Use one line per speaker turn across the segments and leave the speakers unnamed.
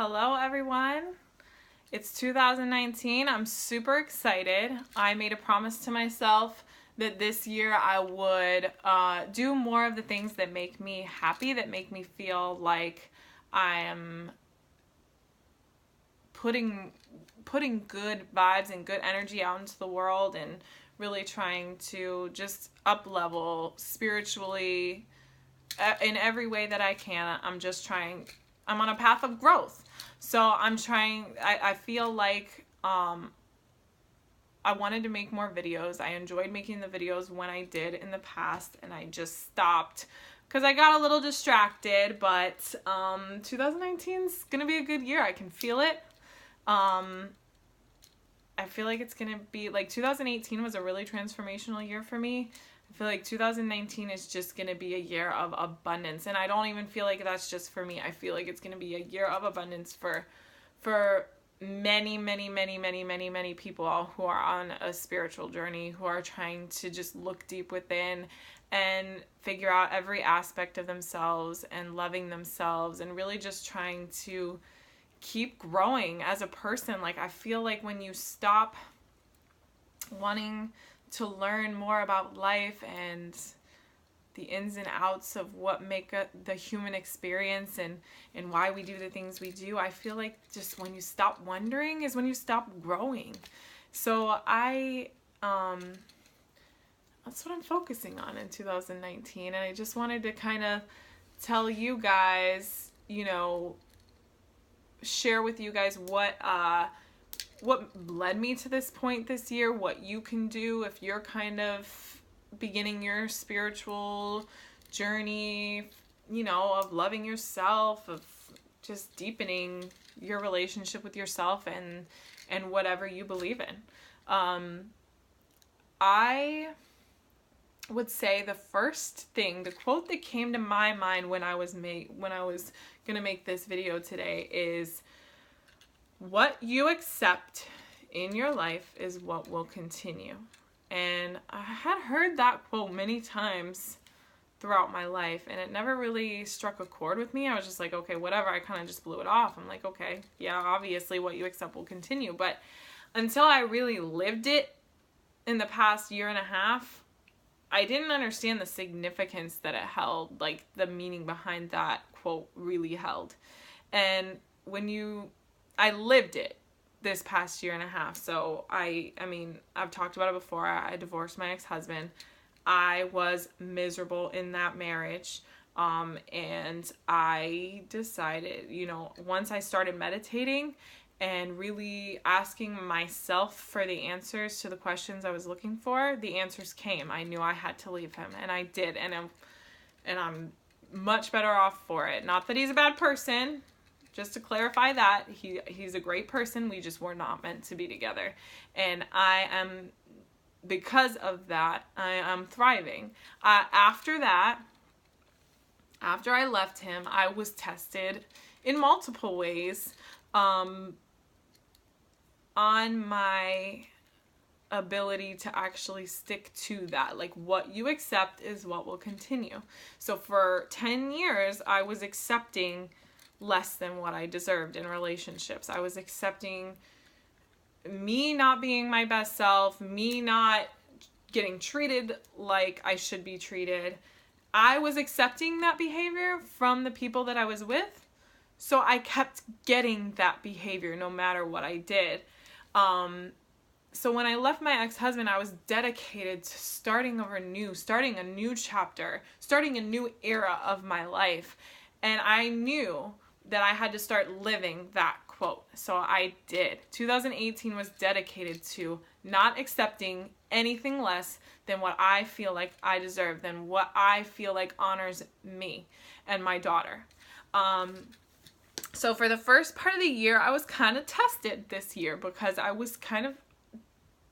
Hello, everyone. It's 2019. I'm super excited. I made a promise to myself that this year I would do more of the things that make me happy, that make me feel like I am putting good vibes and good energy out into the world, and really trying to just up level spiritually in every way that I can. I'm on a path of growth. So I feel like I wanted to make more videos. I enjoyed making the videos when I did in the past, and I just stopped because I got a little distracted. But 2019 is going to be a good year. I can feel it. I feel like it's going to be, like, 2018 was a really transformational year for me. I feel like 2019 is just going to be a year of abundance. And I don't even feel like that's just for me. I feel like it's going to be a year of abundance for many people who are on a spiritual journey, who are trying to just look deep within and figure out every aspect of themselves and loving themselves and really just trying to keep growing as a person. Like, I feel like when you stop wanting to learn more about life and the ins and outs of what make the human experience and why we do the things we do, I feel like just when you stop wondering is when you stop growing. So that's what I'm focusing on in 2019. And I just wanted to kind of tell you guys, share with you guys what led me to this point this year, what you can do if you're kind of beginning your spiritual journey, of loving yourself, of just deepening your relationship with yourself and whatever you believe in. I would say the quote that came to my mind when I was gonna make this video today is, what you accept in your life is what will continue. And I had heard that quote many times throughout my life, and it never really struck a chord with me. I was just like, okay, whatever. I kind of just blew it off. I'm like, okay, yeah, obviously what you accept will continue. But until I really lived it in the past year and a half, I didn't understand the significance that it held, like the meaning behind that quote really held. And I lived it this past year and a half. So I've talked about it before. I divorced my ex-husband. I was miserable in that marriage. And I decided, once I started meditating and really asking myself for the answers to the questions I was looking for, the answers came. I knew I had to leave him, and I did. And I'm much better off for it. Not that he's a bad person. Just to clarify that, he's a great person. We just were not meant to be together. And because of that, I am thriving. After I left him, I was tested in multiple ways on my ability to actually stick to that. Like, what you accept is what will continue. So for 10 years, I was accepting less than what I deserved in relationships. I was accepting me not being my best self, me not getting treated like I should be treated. I was accepting that behavior from the people that I was with, so I kept getting that behavior no matter what I did. So when I left my ex-husband, I was dedicated to starting a new chapter, starting a new era of my life. And I knew that I had to start living that quote. So I did. 2018 was dedicated to not accepting anything less than what I feel like I deserve, than what I feel like honors me and my daughter. So for the first part of the year, I was kind of tested this year because I was kind of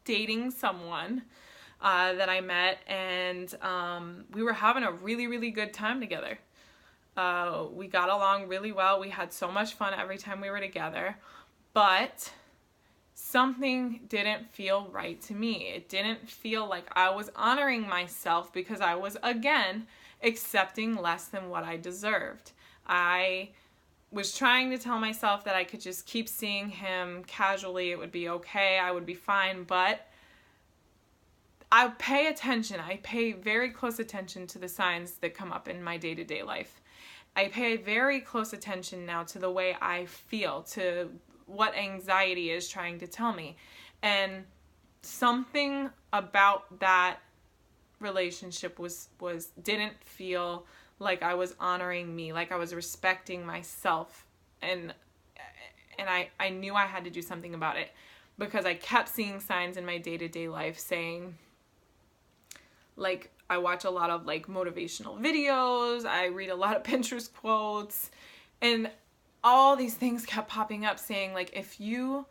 dating someone that I met, and we were having a really, really good time together. We got along really well. We had so much fun every time we were together, but something didn't feel right to me. It didn't feel like I was honoring myself because I was, again, accepting less than what I deserved. I was trying to tell myself that I could just keep seeing him casually. It would be okay. I would be fine. But I pay attention. I pay very close attention to the signs that come up in my day-to-day life. I pay very close attention now to the way I feel, to what anxiety is trying to tell me. And something about that relationship didn't feel like I was honoring me, like I was respecting myself. And I knew I had to do something about it, because I kept seeing signs in my day-to-day life saying, like, I watch a lot of like motivational videos, I read a lot of Pinterest quotes, and all these things kept popping up saying, like, if you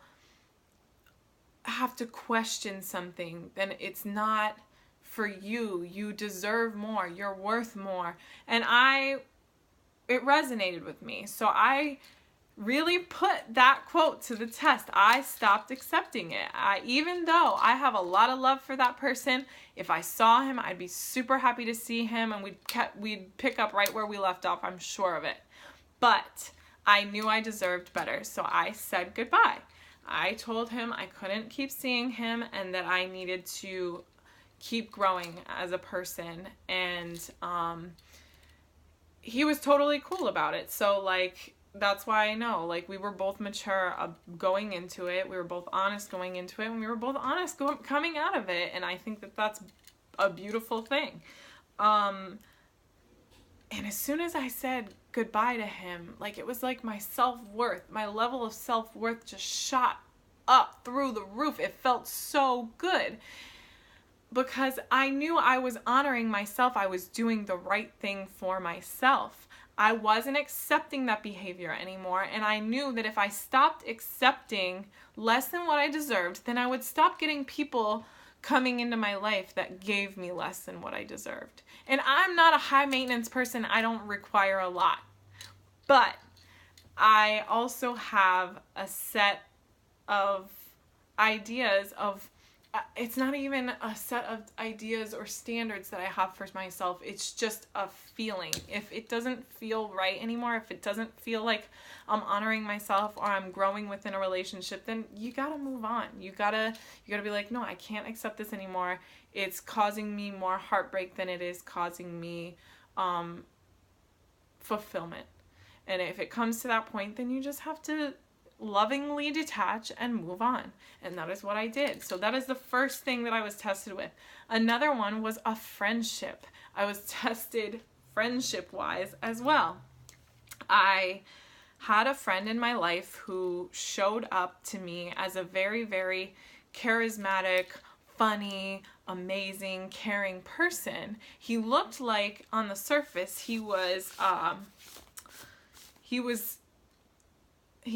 have to question something, then it's not for you. You deserve more. You're worth more. And it resonated with me. So I really put that quote to the test. I stopped accepting it. Even though I have a lot of love for that person, if I saw him, I'd be super happy to see him, and we'd pick up right where we left off, I'm sure of it. But I knew I deserved better, so I said goodbye. I told him I couldn't keep seeing him and that I needed to keep growing as a person, and he was totally cool about it. So, like, that's why I know, like, we were both mature going into it. We were both honest going into it, and we were both honest coming out of it. And I think that that's a beautiful thing. And as soon as I said goodbye to him, like, it was like my self-worth, my level of self-worth just shot up through the roof. It felt so good, because I knew I was honoring myself. I was doing the right thing for myself. I wasn't accepting that behavior anymore, and I knew that if I stopped accepting less than what I deserved, then I would stop getting people coming into my life that gave me less than what I deserved. And I'm not a high maintenance person. I don't require a lot. But I also have a set of ideas of, it's not even a set of ideas or standards that I have for myself. It's just a feeling. If it doesn't feel right anymore, if it doesn't feel like I'm honoring myself or I'm growing within a relationship, then you gotta move on. You gotta be like, no, I can't accept this anymore. It's causing me more heartbreak than it is causing me fulfillment. And if it comes to that point, then you just have to lovingly detach and move on. And that is what I did. So that is the first thing that I was tested with. Another one was a friendship. I was tested friendship-wise as well. I had a friend in my life who showed up to me as a very, very charismatic, funny, amazing, caring person. He looked like, on the surface, he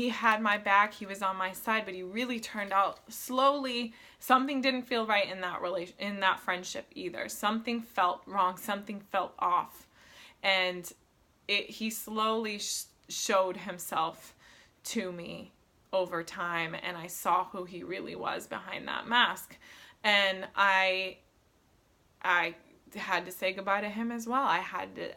had my back, he was on my side, but he really turned out slowly. Something didn't feel right in that friendship either. Something felt wrong, something felt off. And he slowly showed himself to me over time, and I saw who he really was behind that mask. And I had to say goodbye to him as well.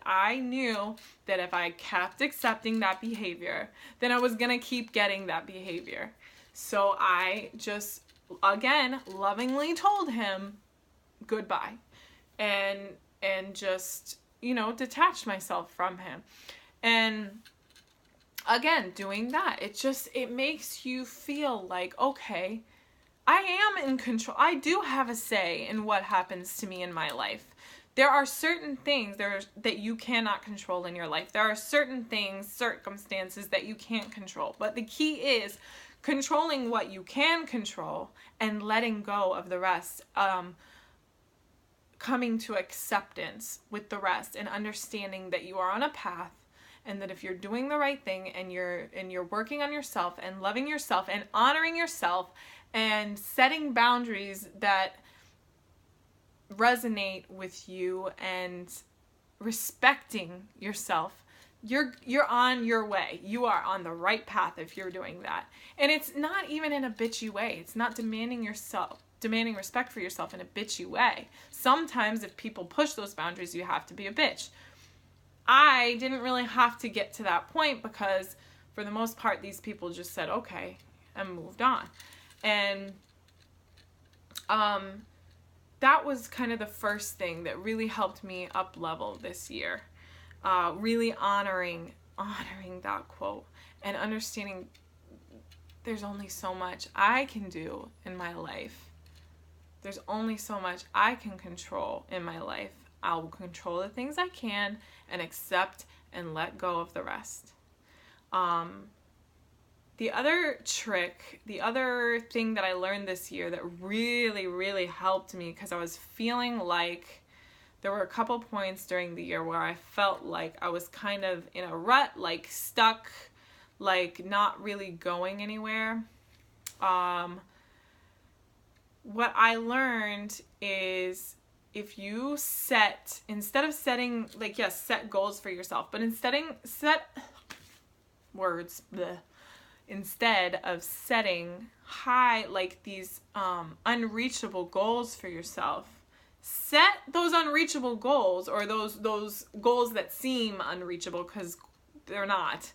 I knew that if I kept accepting that behavior, then I was going to keep getting that behavior. So I just, again, lovingly told him goodbye and just, detached myself from him. And again, doing that, it makes you feel like, okay, I am in control. I do have a say in what happens to me in my life. There are certain things that you cannot control in your life. There are certain things, circumstances that you can't control. But the key is controlling what you can control and letting go of the rest. Coming to acceptance with the rest and understanding that you are on a path, and that if you're doing the right thing and you're working on yourself and loving yourself and honoring yourself and setting boundaries that resonate with you and respecting yourself, you're on your way. You are on the right path if you're doing that. And it's not even in a bitchy way. It's not demanding respect for yourself in a bitchy way. Sometimes if people push those boundaries, you have to be a bitch. I didn't really have to get to that point because for the most part, these people just said, okay, and moved on. And that was kind of the first thing that really helped me up level this year. Really honoring that quote and understanding there's only so much I can do in my life. There's only so much I can control in my life. I'll control the things I can and accept and let go of the rest. The other trick, the other thing that I learned this year that really, really helped me, because I was feeling like there were a couple points during the year where I felt like I was kind of in a rut, like stuck, like not really going anywhere. What I learned is if you instead of setting, like, yes, set goals for yourself, but instead of setting high, like these unreachable goals for yourself, set those unreachable goals, or those goals that seem unreachable, because they're not.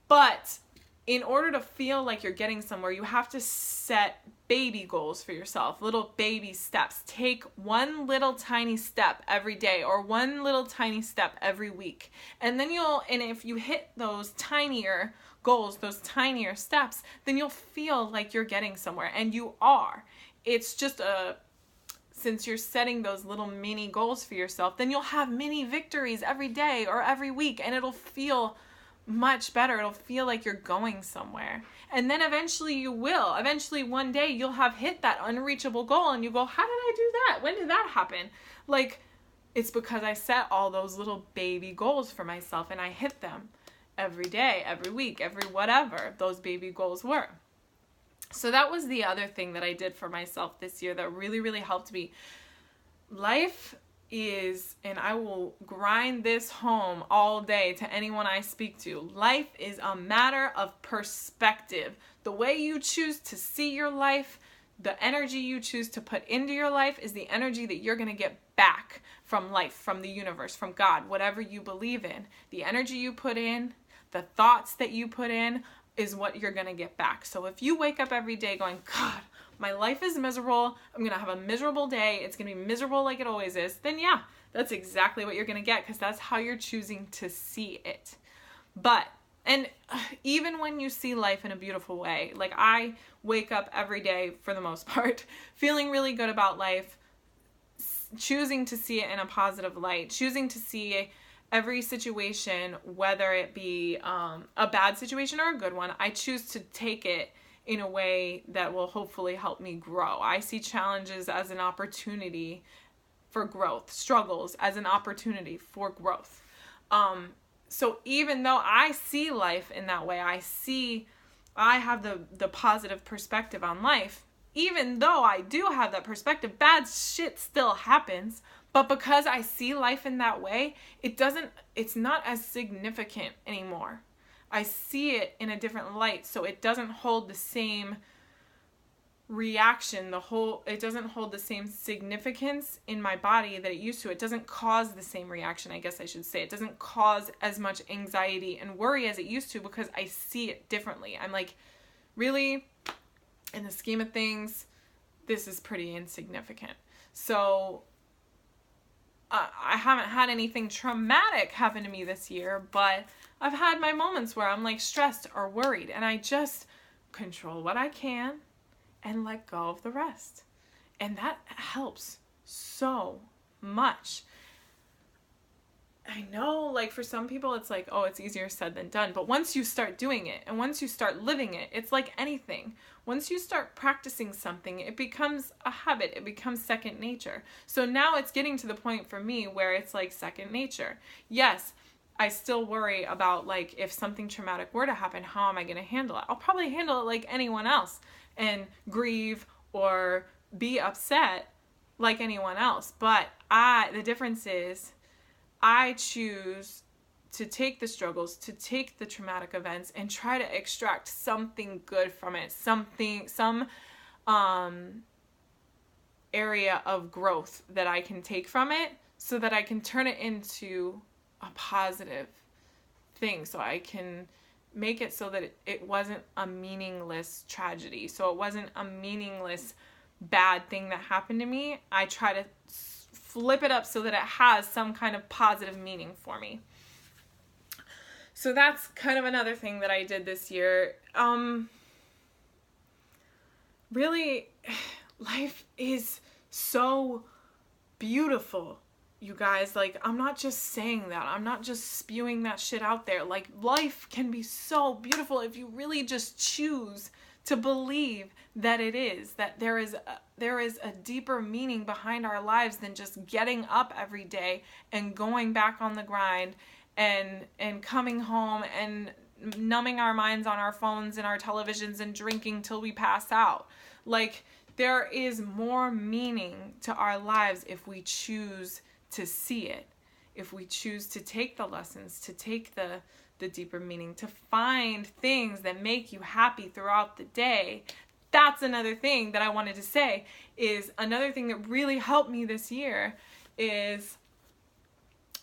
But in order to feel like you're getting somewhere, you have to set baby goals for yourself, little baby steps. Take one little tiny step every day, or one little tiny step every week. And then if you hit those tinier goals, those tinier steps, then you'll feel like you're getting somewhere, and you are. It's just since you're setting those little mini goals for yourself, then you'll have mini victories every day or every week, and it'll feel much better. It'll feel like you're going somewhere. And then eventually you will. Eventually one day you'll have hit that unreachable goal, and you go, how did I do that? When did that happen? Like, it's because I set all those little baby goals for myself, and I hit them every day, every week, every whatever those baby goals were. So that was the other thing that I did for myself this year that really, really helped me. Life is, and I will grind this home all day to anyone I speak to, life is a matter of perspective. The way you choose to see your life, the energy you choose to put into your life, is the energy that you're going to get back from life, from the universe, from God, whatever you believe in. The energy you put in, the thoughts that you put in, is what you're going to get back. So if you wake up every day going, God, my life is miserable, I'm going to have a miserable day, it's going to be miserable like it always is, then yeah, that's exactly what you're going to get, because that's how you're choosing to see it. And even when you see life in a beautiful way, like I wake up every day, for the most part, feeling really good about life, choosing to see it in a positive light, choosing to see every situation, whether it be a bad situation or a good one, I choose to take it in a way that will hopefully help me grow. I see challenges as an opportunity for growth, struggles as an opportunity for growth. So even though I see life in that way, I have the positive perspective on life, even though I do have that perspective, bad shit still happens. But because I see life in that way, it's not as significant anymore. I see it in a different light, so it doesn't hold the same reaction, it doesn't hold the same significance in my body that it used to. It doesn't cause the same reaction, I guess I should say. It doesn't cause as much anxiety and worry as it used to, because I see it differently. I'm like, really, in the scheme of things, this is pretty insignificant. So I haven't had anything traumatic happen to me this year, but I've had my moments where I'm like stressed or worried, and I just control what I can and let go of the rest. And that helps so much. I know, like, for some people it's like, oh, it's easier said than done. But once you start doing it, and once you start living it, it's like anything. Once you start practicing something, it becomes a habit. It becomes second nature. So now it's getting to the point for me where it's like second nature. Yes, I still worry about, like, if something traumatic were to happen, how am I going to handle it? I'll probably handle it like anyone else and grieve or be upset like anyone else. But the difference is, I choose to take the struggles, to take the traumatic events, and try to extract something good from it, some area of growth that I can take from it, so that I can turn it into a positive thing, so I can make it so that it wasn't a meaningless tragedy. So it wasn't a meaningless bad thing that happened to me. I try to flip it up so that it has some kind of positive meaning for me. So that's kind of another thing that I did this year. Really, life is so beautiful, you guys. Like, I'm not just saying that. I'm not just spewing that shit out there. Like, life can be so beautiful if you really just choose to believe that it is, that there is a deeper meaning behind our lives than just getting up every day and going back on the grind and coming home and numbing our minds on our phones and our televisions and drinking till we pass out. Like, there is more meaning to our lives if we choose to see it, if we choose to take the lessons, to take the deeper meaning, to find things that make you happy throughout the day. That's another thing that I wanted to say. Is another thing that really helped me this year is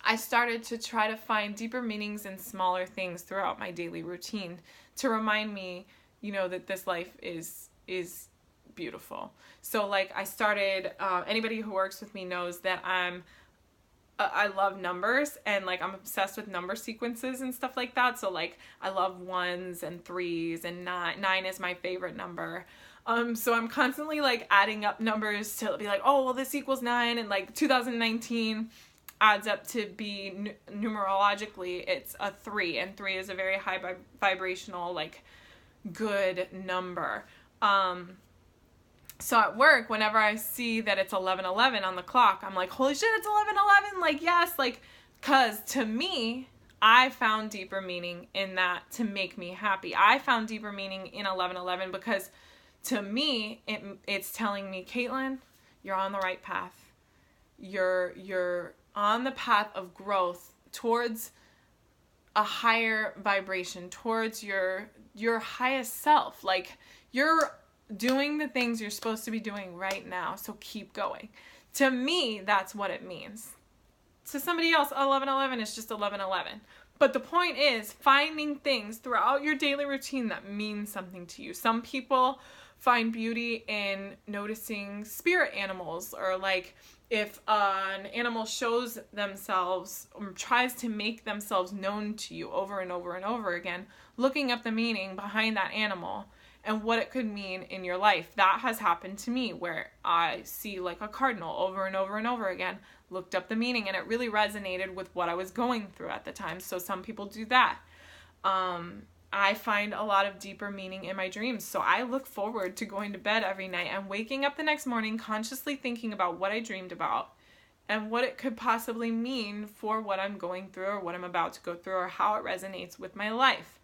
I started to try to find deeper meanings in smaller things throughout my daily routine to remind me, that this life is beautiful. So like I started, anybody who works with me knows that I love numbers, and like I'm obsessed with number sequences and stuff like that. So like I love 1s and 3s, and 9 is my favorite number. So I'm constantly like adding up numbers to be like, oh, well, this equals 9, and like 2019 adds up to be numerologically it's a 3, and 3 is a very high vibrational, like, good number. So at work, whenever I see that it's 11:11 on the clock, I'm like, holy shit, it's 11:11, like, yes, like, cause to me, I found deeper meaning in that to make me happy. I found deeper meaning in 11:11 because to me, it's telling me, Caitlin, you're on the right path. You're on the path of growth towards a higher vibration, towards your highest self. Like, you're doing the things you're supposed to be doing right now, so keep going. To me, that's what it means. To somebody else, 11:11 is just 11:11. But the point is finding things throughout your daily routine that mean something to you. Some people find beauty in noticing spirit animals, or like if an animal shows themselves or tries to make themselves known to you over and over and over again, looking up the meaning behind that animal and what it could mean in your life. That has happened to me where I see like a cardinal over and over and over again, looked up the meaning, and it really resonated with what I was going through at the time. So some people do that. I find a lot of deeper meaning in my dreams. So I look forward to going to bed every night and waking up the next morning consciously thinking about what I dreamed about and what it could possibly mean for what I'm going through or what I'm about to go through or how it resonates with my life.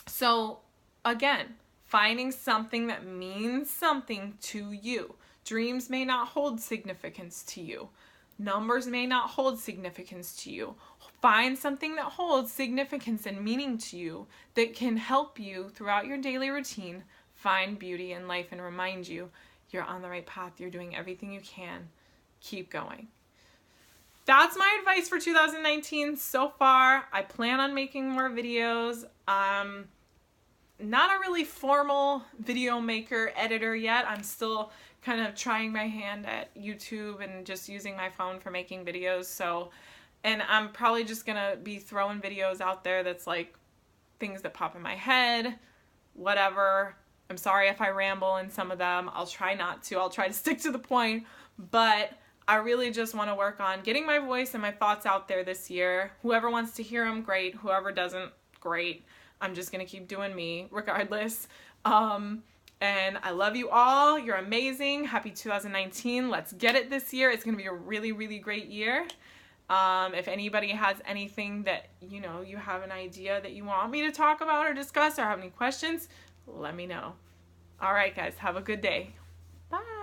So again, finding something that means something to you. Dreams may not hold significance to you. Numbers may not hold significance to you. Find something that holds significance and meaning to you that can help you throughout your daily routine find beauty in life and remind you you're on the right path. You're doing everything you can. Keep going. That's my advice for 2019 so far. I plan on making more videos. Not a really formal video maker, editor yet. I'm still kind of trying my hand at YouTube and just using my phone for making videos. And I'm probably just gonna be throwing videos out there that's like things that pop in my head, whatever. I'm sorry if I ramble in some of them. I'll try not to. I'll try to stick to the point. But I really just want to work on getting my voice and my thoughts out there this year. Whoever wants to hear them, great. Whoever doesn't, great. I'm just going to keep doing me regardless. And I love you all. You're amazing. Happy 2019. Let's get it this year. It's going to be a really, really great year. If anybody has anything that, you have an idea that you want me to talk about or discuss or have any questions, let me know. All right, guys. Have a good day. Bye.